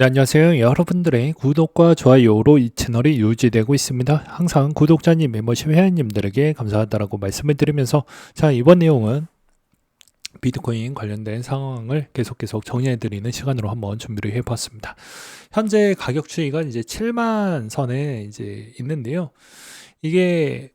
네, 안녕하세요. 여러분들의 구독과 좋아요로 이 채널이 유지되고 있습니다. 항상 구독자님, 멤버십 회원님들에게 감사하다라고 말씀을 드리면서 자, 이번 내용은 비트코인 관련된 상황을 계속 정리해 드리는 시간으로 한번 준비를 해 봤습니다. 현재 가격 추이가 이제 7만 선에 이제 있는데요. 이게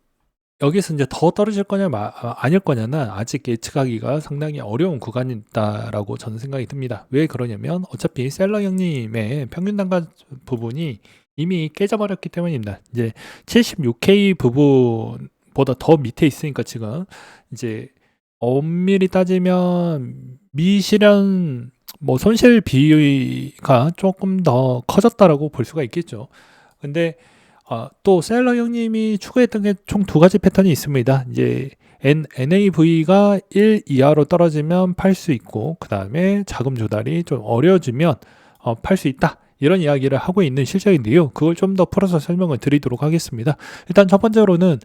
여기서 이제 더 떨어질 거냐 아닐 거냐는 아직 예측하기가 상당히 어려운 구간이다라고 저는 생각이 듭니다. 왜 그러냐면 어차피 셀러 형님의 평균 단가 부분이 이미 깨져버렸기 때문입니다. 이제 76K 부분보다 더 밑에 있으니까 지금 이제 엄밀히 따지면 미실현 뭐 손실 비율가 조금 더 커졌다라고 볼 수가 있겠죠. 근데 또 셀러 형님이 추구했던 게 총 두 가지 패턴이 있습니다. 이제 NAV가 1 이하로 떨어지면 팔 수 있고, 그 다음에 자금 조달이 좀 어려워지면 팔 수 있다. 이런 이야기를 하고 있는 실정인데요. 그걸 좀 더 풀어서 설명을 드리도록 하겠습니다. 일단 첫 번째로는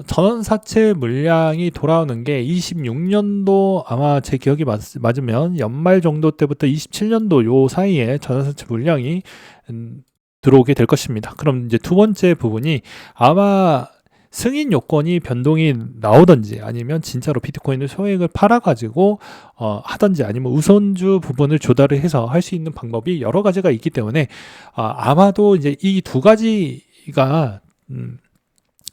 전원사채 물량이 돌아오는 게 26년도 아마 제 기억이 맞으면 연말 정도 때부터 27년도 요 사이에 전원사채 물량이 들어오게 될 것입니다. 그럼 이제 두 번째 부분이 아마 승인 요건이 변동이 나오든지 아니면 진짜로 비트코인을 소액을 팔아가지고 하든지 아니면 우선주 부분을 조달을 해서 할 수 있는 방법이 여러 가지가 있기 때문에 아마도 이제 이 두 가지가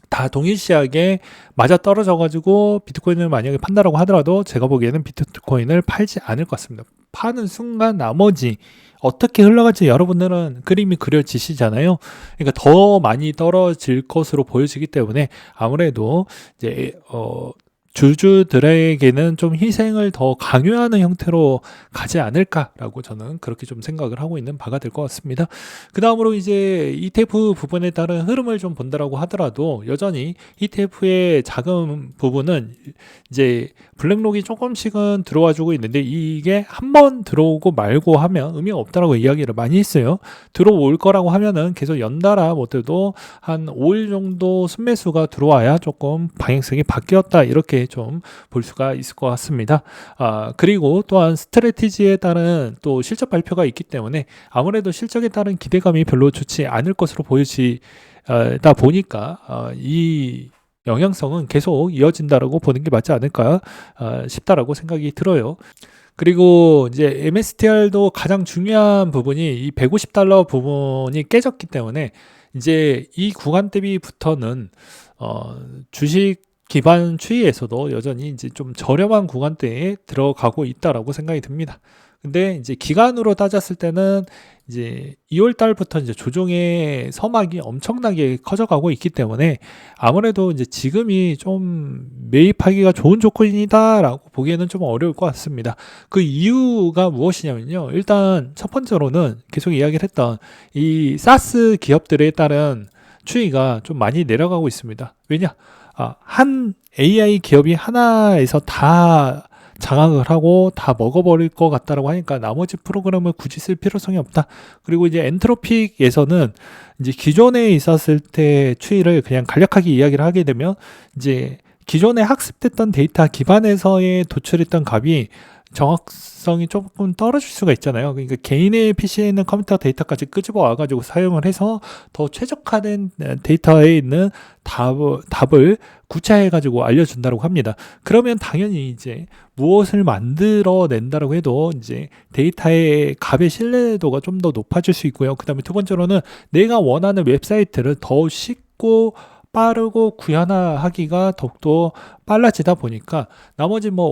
다 동일시하게 맞아 떨어져가지고 비트코인을 만약에 판다라고 하더라도 제가 보기에는 비트코인을 팔지 않을 것 같습니다. 파는 순간 나머지 어떻게 흘러갈지 여러분들은 그림이 그려지시잖아요. 그러니까 더 많이 떨어질 것으로 보여지기 때문에 아무래도 이제 주주들에게는 좀 희생을 더 강요하는 형태로 가지 않을까라고 저는 그렇게 좀 생각을 하고 있는 바가 될 것 같습니다. 그 다음으로 이제 ETF 부분에 따른 흐름을 좀 본다라고 하더라도 여전히 ETF의 자금 부분은 이제 블랙록이 조금씩은 들어와 주고 있는데 이게 한 번 들어오고 말고 하면 의미가 없다라고 이야기를 많이 했어요. 들어올 거라고 하면은 계속 연달아 못해도 한 5일 정도 순매수가 들어와야 조금 방향성이 바뀌었다 이렇게 좀 볼 수가 있을 것 같습니다. 그리고 또한 스트래티지에 따른 또 실적 발표가 있기 때문에 아무래도 실적에 따른 기대감이 별로 좋지 않을 것으로 보여지다 보니까 이 영향성은 계속 이어진다라고 보는 게 맞지 않을까 싶다라고 생각이 들어요. 그리고 이제 MSTR도 가장 중요한 부분이 이 $150 부분이 깨졌기 때문에 이제 이 구간 대비부터는 주식 기반 추이에서도 여전히 이제 좀 저렴한 구간대에 들어가고 있다라고 생각이 듭니다. 근데 이제 기간으로 따졌을 때는 이제 2월 달부터 이제 조정의 서막이 엄청나게 커져가고 있기 때문에 아무래도 이제 지금이 좀 매입하기가 좋은 조건이다라고 보기에는 좀 어려울 것 같습니다. 그 이유가 무엇이냐면요. 일단 첫 번째로는 계속 이야기를 했던 이 사스 기업들에 따른 추이가 좀 많이 내려가고 있습니다. 왜냐? 한 AI 기업이 하나에서 다 장악을 하고 다 먹어버릴 것 같다라고 하니까 나머지 프로그램을 굳이 쓸 필요성이 없다. 그리고 이제 엔트로픽에서는 이제 기존에 있었을 때 추이를 그냥 간략하게 이야기를 하게 되면 이제 기존에 학습됐던 데이터 기반에서의 도출했던 값이 정확성이 조금 떨어질 수가 있잖아요. 그러니까 개인의 PC에 있는 컴퓨터 데이터까지 끄집어 와가지고 사용을 해서 더 최적화된 데이터에 있는 답을 구차해가지고 알려준다고 합니다. 그러면 당연히 이제 무엇을 만들어낸다고 해도 이제 데이터의 값의 신뢰도가 좀 더 높아질 수 있고요. 그 다음에 두 번째로는 내가 원하는 웹사이트를 더 쉽고 빠르고 구현하기가 더욱더 빨라지다 보니까 나머지 뭐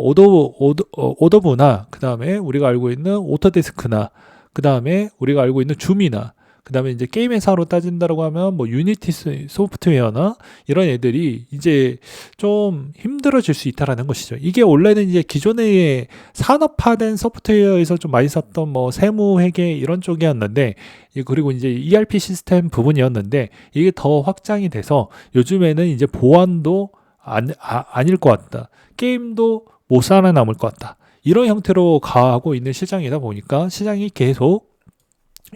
오더브나 그 다음에 우리가 알고 있는 오토데스크나 그 다음에 우리가 알고 있는 줌이나 그 다음에 이제 게임 회사로 따진다고 하면 뭐 유니티 소프트웨어나 이런 애들이 이제 좀 힘들어질 수 있다라는 것이죠. 이게 원래는 이제 기존의 산업화된 소프트웨어에서 좀 많이 썼던 뭐 세무 회계 이런 쪽이었는데 그리고 이제 ERP 시스템 부분이었는데 이게 더 확장이 돼서 요즘에는 이제 보안도 아닐 것 같다. 게임도 못 살아남을 것 같다. 이런 형태로 가고 있는 시장이다 보니까 시장이 계속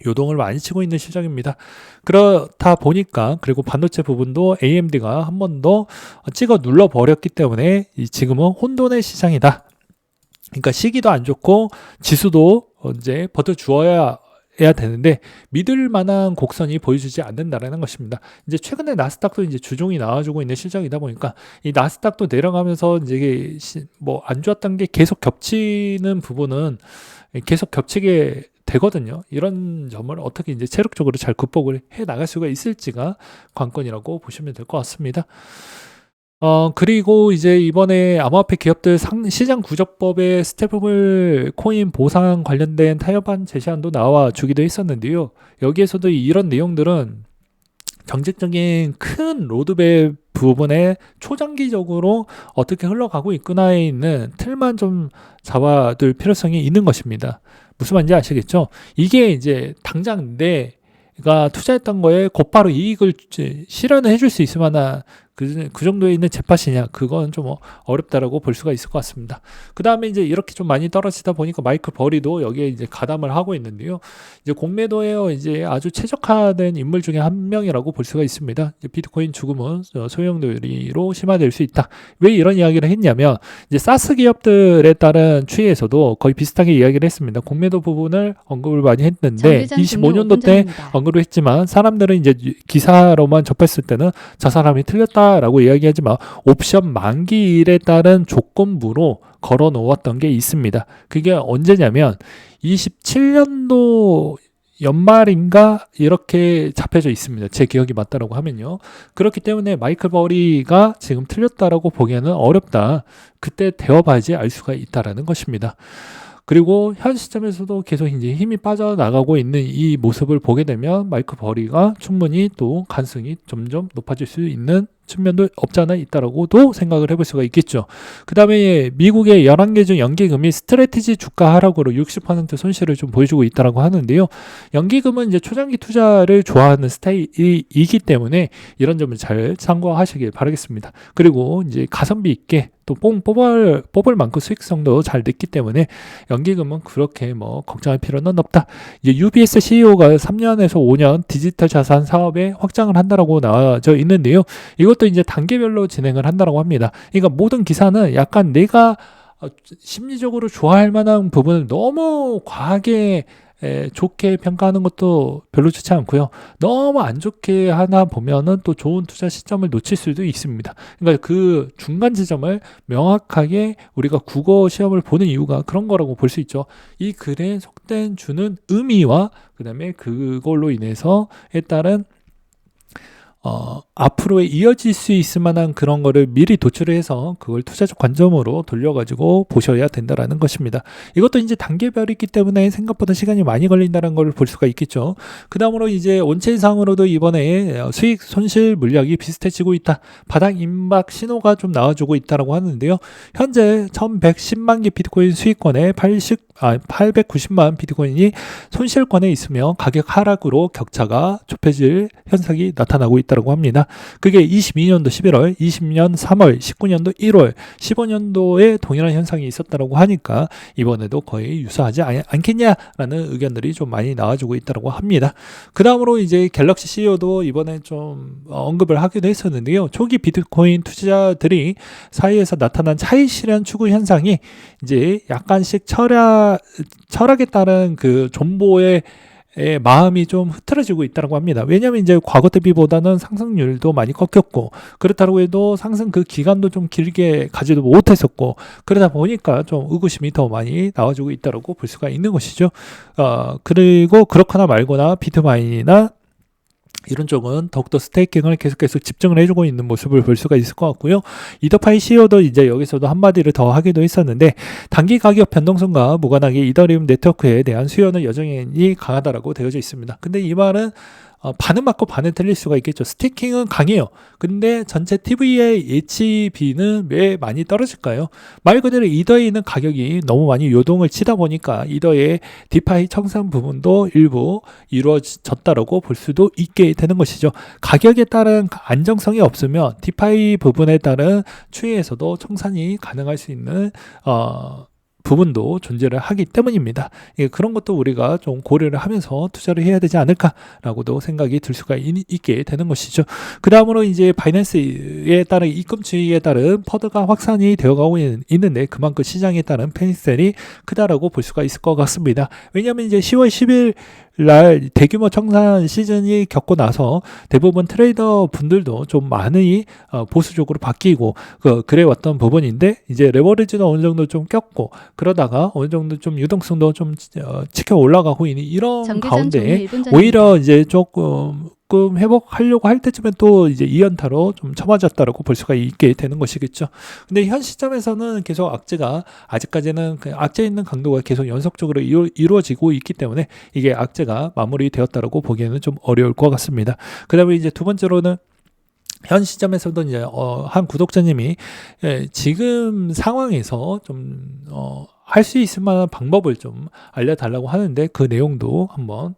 요동을 많이 치고 있는 시장입니다. 그렇다 보니까 그리고 반도체 부분도 AMD가 한 번 더 찍어 눌러 버렸기 때문에 지금은 혼돈의 시장이다. 그러니까 시기도 안 좋고 지수도 이제 버텨 주어야 해야 되는데 믿을 만한 곡선이 보여주지 않는다라는 것입니다. 이제 최근에 나스닥도 이제 주종이 나와주고 있는 실적이다 보니까 이 나스닥도 내려가면서 이제 뭐 안 좋았던 게 계속 겹치는 부분은 계속 겹치게 되거든요. 이런 점을 어떻게 이제 체력적으로 잘 극복을 해 나갈 수가 있을지가 관건이라고 보시면 될 것 같습니다. 그리고 이제 이번에 암호화폐 기업들 시장 구조법에 스테이블 코인 보상 관련된 타협안 제시안도 나와 주기도 했었는데요. 여기에서도 이런 내용들은 정책적인 큰 로드맵 부분에 초장기적으로 어떻게 흘러가고 있구나에 있는 틀만 좀 잡아둘 필요성이 있는 것입니다. 무슨 말인지 아시겠죠? 이게 이제 당장 내가 투자했던 거에 곧바로 이익을 실현을 해줄 수 있을 만한 그 정도에 있는 잿밭이냐, 그건 좀 어렵다라고 볼 수가 있을 것 같습니다. 그 다음에 이제 이렇게 좀 많이 떨어지다 보니까 마이클 버리도 여기에 이제 가담을 하고 있는데요. 이제 공매도에 이제 아주 최적화된 인물 중에 한 명이라고 볼 수가 있습니다. 이제 비트코인 죽음은 소용돌이로 심화될 수 있다. 왜 이런 이야기를 했냐면, 이제 사스 기업들에 따른 추이에서도 거의 비슷하게 이야기를 했습니다. 공매도 부분을 언급을 많이 했는데 25년도 때 언급을 했지만, 사람들은 이제 기사로만 접했을 때는 저 사람이 틀렸다 라고 이야기하지만 옵션 만기일에 따른 조건부로 걸어 놓았던 게 있습니다. 그게 언제냐면 27년도 연말인가 이렇게 잡혀져 있습니다. 제 기억이 맞다라고 하면요. 그렇기 때문에 마이클 버리가 지금 틀렸다라고 보기에는 어렵다. 그때 되어봐야지 알 수가 있다라는 것입니다. 그리고 현 시점에서도 계속 이제 힘이 빠져나가고 있는 이 모습을 보게 되면 마이클 버리가 충분히 또 가능성이 점점 높아질 수 있는 측면도 없지 않아 있다라고도 생각을 해볼 수가 있겠죠. 그 다음에 미국의 11개 중 연기금이 스트래티지 주가 하락으로 60% 손실을 좀 보여주고 있다라고 하는데요. 연기금은 이제 초장기 투자를 좋아하는 스타일이기 때문에 이런 점을 잘 참고하시길 바라겠습니다. 그리고 이제 가성비 있게 또 뽑을 만큼 수익성도 잘 냈기 때문에 연기금은 그렇게 뭐 걱정할 필요는 없다. 이제 UBS CEO가 3년에서 5년 디지털 자산 사업에 확장을 한다라고 나와져 있는데요. 이것도 이제 단계별로 진행을 한다라고 합니다. 그러니까 모든 기사는 약간 내가 심리적으로 좋아할 만한 부분을 너무 과하게 좋게 평가하는 것도 별로 좋지 않고요. 너무 안 좋게 하나 보면은 또 좋은 투자 시점을 놓칠 수도 있습니다. 그러니까 그 중간 지점을 명확하게 우리가 국어 시험을 보는 이유가 그런 거라고 볼 수 있죠. 이 글에 속된 주는 의미와 그 다음에 그걸로 인해서에 따른 앞으로에 이어질 수 있을 만한 그런 거를 미리 도출을 해서 그걸 투자적 관점으로 돌려가지고 보셔야 된다라는 것입니다. 이것도 이제 단계별이기 때문에 생각보다 시간이 많이 걸린다는 걸 볼 수가 있겠죠. 그 다음으로 이제 원체인상으로도 이번에 수익 손실 물량이 비슷해지고 있다. 바닥 임박 신호가 좀 나와주고 있다라고 하는데요. 현재 1110만 개 비트코인 수익권에 890만 비트코인이 손실권에 있으며 가격 하락으로 격차가 좁혀질 현상이 나타나고 있다고 합니다. 그게 22년도 11월, 20년 3월, 19년도 1월, 15년도에 동일한 현상이 있었다고 하니까 이번에도 거의 유사하지 않겠냐라는 의견들이 좀 많이 나와주고 있다고 합니다. 그 다음으로 이제 갤럭시 CEO도 이번에 좀 언급을 하기도 했었는데요. 초기 비트코인 투자자들이 사이에서 나타난 차익 실현 추구 현상이 이제 약간씩 철학에 따른 그 존보의 마음이 좀 흐트러지고 있다고 합니다. 왜냐하면 이제 과거 대비보다는 상승률도 많이 꺾였고, 그렇다고 해도 상승 그 기간도 좀 길게 가지도 못했었고, 그러다 보니까 좀 의구심이 더 많이 나와주고 있다고 볼 수가 있는 것이죠. 그리고 그렇거나 말거나 비트마인이나 이런 쪽은 더욱더 스테이킹을 계속해서 집중을 해주고 있는 모습을 볼 수가 있을 것 같고요. 이더파이 CEO도 이제 여기서도 한마디를 더 하기도 했었는데, 단기 가격 변동성과 무관하게 이더리움 네트워크에 대한 수요는 여전히 강하다라고 되어져 있습니다. 근데 이 말은 반은 맞고 반은 틀릴 수가 있겠죠. 스테이킹은 강해요. 근데 전체 TV의 예치비는 왜 많이 떨어질까요? 말 그대로 이더에 있는 가격이 너무 많이 요동을 치다 보니까 이더의 디파이 청산 부분도 일부 이루어졌다라고 볼 수도 있게 되는 것이죠. 가격에 따른 안정성이 없으면 디파이 부분에 따른 추이에서도 청산이 가능할 수 있는 부분도 존재를 하기 때문입니다. 그런 것도 우리가 좀 고려를 하면서 투자를 해야 되지 않을까라고도 생각이 들 수가 있게 되는 것이죠. 그 다음으로 이제 바이낸스에 따른 입금 추이에 따른 퍼드가 확산이 되어가고 있는데 그만큼 시장에 따른 패닉셀이 크다라고 볼 수가 있을 것 같습니다. 왜냐하면 이제 10월 10일 날 대규모 청산 시즌이 겪고 나서 대부분 트레이더 분들도 좀 많이 보수적으로 바뀌고 그래 왔던 부분인데, 이제 레버리지도 어느 정도 좀 꼈고 그러다가 어느 정도 좀 유동성도 좀 치켜 올라가고 있는 이런 정규전 종료 가운데 1분 전입니다. 오히려 이제 조금 회복하려고 할 때쯤에 또 이제 2연타로 좀 쳐맞았다라고 볼 수가 있게 되는 것이겠죠. 근데 현 시점에서는 계속 악재가 아직까지는 그 악재 있는 강도가 계속 연속적으로 이루어지고 있기 때문에 이게 악재가 마무리되었다라고 보기에는 좀 어려울 것 같습니다. 그다음에 이제 두 번째로는 현 시점에서도 이제 한 구독자님이 지금 상황에서 좀 할 수 있을 만한 방법을 좀 알려달라고 하는데, 그 내용도 한번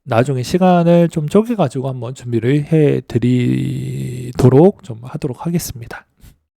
나중에 시간을 좀 쪼개 가지고 한번 준비를 해 드리도록 좀 하도록 하겠습니다.